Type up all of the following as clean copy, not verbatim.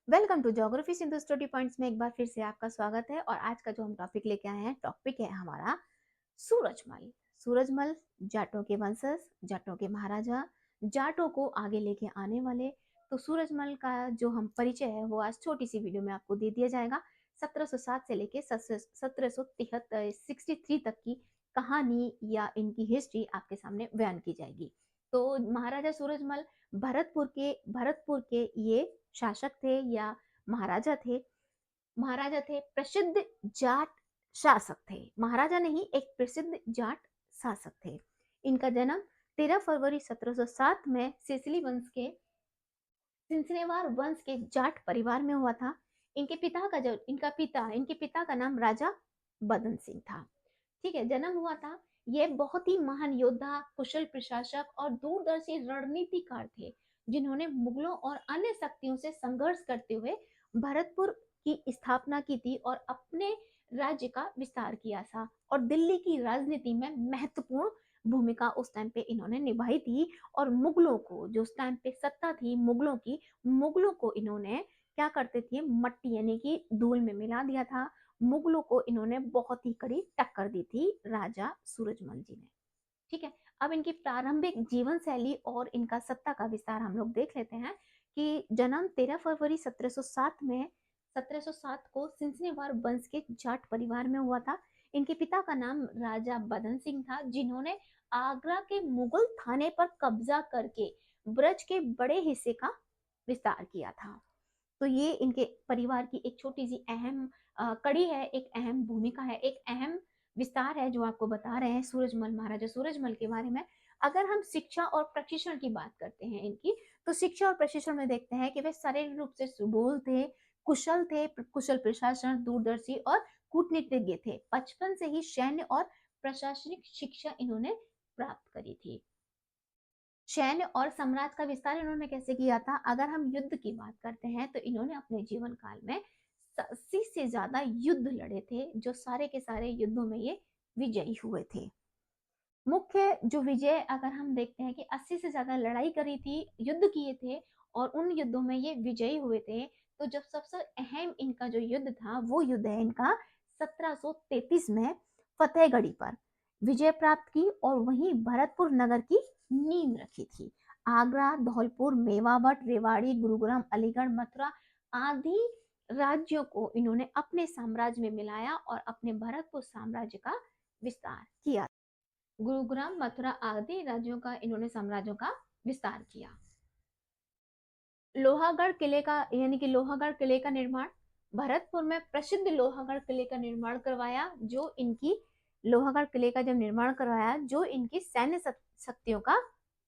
Welcome to geography Sindhu study points में एक बार फिर से आपका स्वागत है। और आज का जो हम टॉपिक लेके आए हैं, टॉपिक है हमारा सूरजमल। सूरजमल जाटों के वंशज, जाटों के महाराजा, जाटों को आगे लेके आने वाले। तो सूरजमल का जो हम परिचय है वो आज छोटी सी वीडियो में आपको दे दिया जाएगा। 1707 से लेके 1763 तक की कहानी या इनकी हिस्ट्री आपके सामने बयान की जाएगी। तो महाराजा सूरजमल भरतपुर के ये शासक थे या महाराजा थे। महाराजा थे, प्रसिद्ध जाट शासक थे। महाराजा नहीं, एक प्रसिद्ध जाट शासक थे। इनका जन्म 13 फरवरी 1707 में सिंसनेवार वंश के जाट परिवार में हुआ था। इनके पिता का नाम राजा बदन सिंह था। ठीक है, जन्म हुआ था। ये बहुत ही महान योद्धा, कुशल प्रशासक और दूरदर्शी रणनीतिकार थे, जिन्होंने मुगलों और अन्य शक्तियों से संघर्ष करते हुए भरतपुर की स्थापना की थी और अपने राज्य का विस्तार किया था। और दिल्ली की राजनीति में महत्वपूर्ण भूमिका उस टाइम पे इन्होंने निभाई थी। और मुगलों को, जो उस टाइम पे सत्ता थी मुगलों की, मुगलों को इन्होंने क्या करते थे, मट्टी यानी कि धूल में मिला दिया था। मुगलों को इन्होंने बहुत ही कड़ी टक्कर दी थी राजा सूरजमल जी ने। ठीक है, अब इनकी प्रारंभिक जीवन शैली और इनका सत्ता का विस्तार हम लोग देख लेते हैं। कि जन्म 13 फरवरी 1707 को सिंसनेवार वंश के जाट परिवार में हुआ था। इनके पिता का नाम राजा बदन सिंह था, जिन्होंने आगरा के मुगल थाने पर कब्जा करके ब्रज के बड़े हिस्से का विस्तार किया था। तो ये इनके परिवार की एक छोटी सी अहम कड़ी है, एक अहम भूमिका है, एक अहम विस्तार है जो आपको बता रहे हैं सूरजमल, महाराजा सूरजमल के बारे में। अगर हम शिक्षा और प्रशिक्षण की बात करते हैं इनकी, तो शिक्षा और प्रशिक्षण में देखते हैं कि वे शारीरिक रूप से सुडौल थे, कुशल प्रशासन, दूरदर्शी और कूटनीतिज्ञ थे। बचपन से ही सैन्य और प्रशासनिक शिक्षा इन्होंने प्राप्त करी थी। सैन्य और साम्राज्य का विस्तार इन्होंने कैसे किया था? अगर हम युद्ध की बात करते हैं तो इन्होंने अपने जीवन काल में 80 से ज्यादा युद्ध लड़े थे, जो सारे के सारे युद्धों में ये विजयी हुए थे। मुख्य जो विजय अगर हम देखते हैं कि 80 से ज्यादा लड़ाई करी थी, युद्ध किए थे और उन युद्धों में ये विजयी हुए थे। तो जब सबसे अहम इनका जो युद्ध था वो युद्ध है इनका 1733 में फतेहगढ़ी पर विजय प्राप्त की और वहीं भरतपुर नगर की नींव रखी थी। आगरा, धौलपुर, मेवाड़, रेवाड़ी, गुरुग्राम, अलीगढ़, मथुरा आदि राज्यों को इन्होंने अपने साम्राज्य में मिलाया और अपने भरतपुर साम्राज्य का विस्तार किया। गुरुग्राम, मथुरा आदि राज्यों का इन्होंने साम्राज्यों का विस्तार किया। लोहागढ़ किले का यानी कि लोहागढ़ किले का निर्माण, भरतपुर में प्रसिद्ध लोहागढ़ किले का निर्माण करवाया, जो इनकी लोहागढ़ किले का जब निर्माण करवाया जो इनकी सैन्य शक्तियों का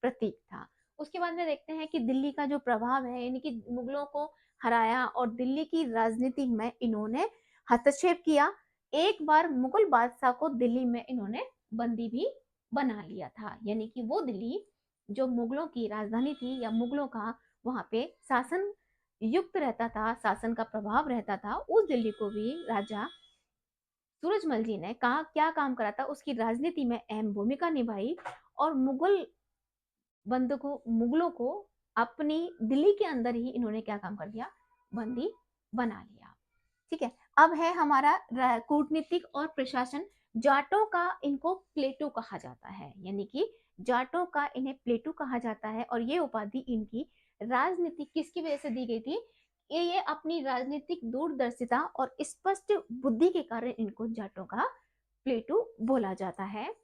प्रतीक था। उसके बाद में देखते हैं कि दिल्ली का जो प्रभाव है, यानी कि मुगलों को हराया और दिल्ली की राजनीति में इन्होंने हस्तक्षेप किया। एक बार मुगल बादशाह को दिल्ली में इन्होंने बंदी भी बना लिया था, यानी कि वो दिल्ली जो मुगलों की राजधानी थी या मुगलों का वहां पे शासन युक्त रहता था, शासन का प्रभाव रहता था, उस दिल्ली को भी राजा सूरजमल जी ने कहा क्या काम करा था, उसकी राजनीति में अहम भूमिका निभाई। और मुगलों को अपनी दिल्ली के अंदर ही इन्होंने क्या काम कर दिया, बंदी बना लिया। ठीक है, अब है हमारा कूटनीतिक और प्रशासन। जाटों का इनको प्लेटो कहा जाता है, यानी कि जाटों का इन्हें प्लेटो कहा जाता है। और ये उपाधि इनकी राजनीति किसकी वजह से दी गई थी? ये अपनी राजनीतिक दूरदर्शिता और स्पष्ट बुद्धि के कारण इनको जाटों का प्लेटो बोला जाता है।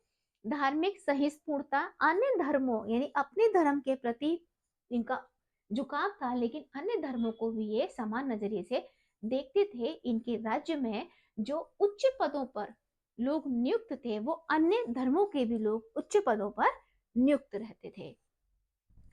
धार्मिक सहिष्णुता, अन्य धर्मों यानी अपने धर्म के प्रति इनका झुकाव था, लेकिन अन्य धर्मों को भी ये समान नजरिए से देखते थे। इनके राज्य में जो उच्च पदों पर लोग नियुक्त थे वो अन्य धर्मों के भी लोग उच्च पदों पर नियुक्त रहते थे,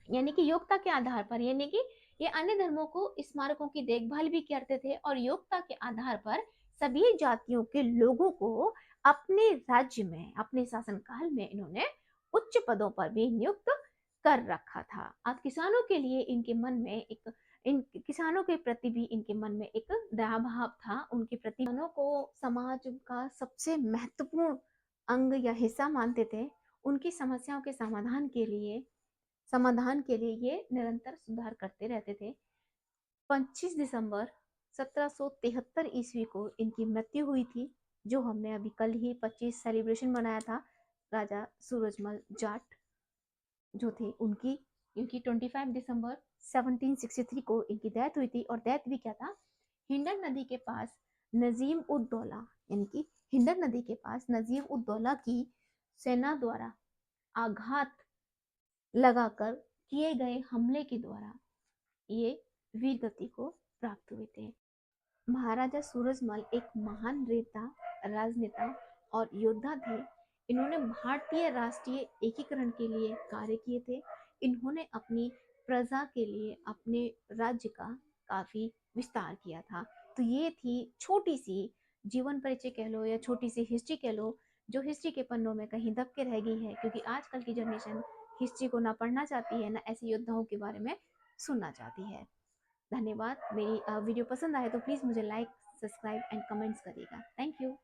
यानी कि योग्यता के आधार पर। यानी कि ये अन्य धर्मों को स्मारकों की देखभाल भी करते थे और योग्यता के आधार पर सभी जातियों के लोगों को अपने राज्य में, अपने शासनकाल में इन्होंने उच्च पदों पर भी नियुक्त कर रखा था। अब किसानों के लिए इनके मन में एक, इन किसानों के प्रति भी इनके मन में एक दया भाव था उनके प्रति। किसानों को समाज का सबसे महत्वपूर्ण अंग या हिस्सा मानते थे। उनकी समस्याओं के समाधान के लिए ये निरंतर सुधार करते रहते थे। 25 दिसंबर 1773 ईस्वी को इनकी मृत्यु हुई थी, जो हमने अभी कल ही 25 सेलिब्रेशन मनाया था। राजा सूरजमल जाट जो थे उनकी, इनकी 25 दिसंबर 1763 को इनकी डेथ हुई थी। और डेथ भी क्या था, हिंडन नदी के पास नजीम उद दौला, यानी कि हिंडन नदी के पास नजीम उद दौला की सेना द्वारा आघात लगाकर किए गए हमले के द्वारा ये वीर गति को प्राप्त हुए थे। महाराजा सूरजमल एक महान नेता, राजनेता और योद्धा थे। इन्होंने भारतीय राष्ट्रीय एकीकरण के लिए कार्य किए थे। इन्होंने अपनी प्रजा के लिए अपने राज्य का काफी विस्तार किया था। तो ये थी छोटी सी जीवन परिचय कह लो या छोटी सी हिस्ट्री कह लो, जो हिस्ट्री के पन्नों में कहीं दब के रह गई है, क्योंकि आजकल की जनरेशन हिस्ट्री को ना पढ़ना चाहती है ना ऐसे योद्धाओं के बारे में सुनना चाहती है। धन्यवाद। मेरी वीडियो पसंद आए तो प्लीज़ मुझे लाइक, सब्सक्राइब एंड कमेंट्स करिएगा। Thank you.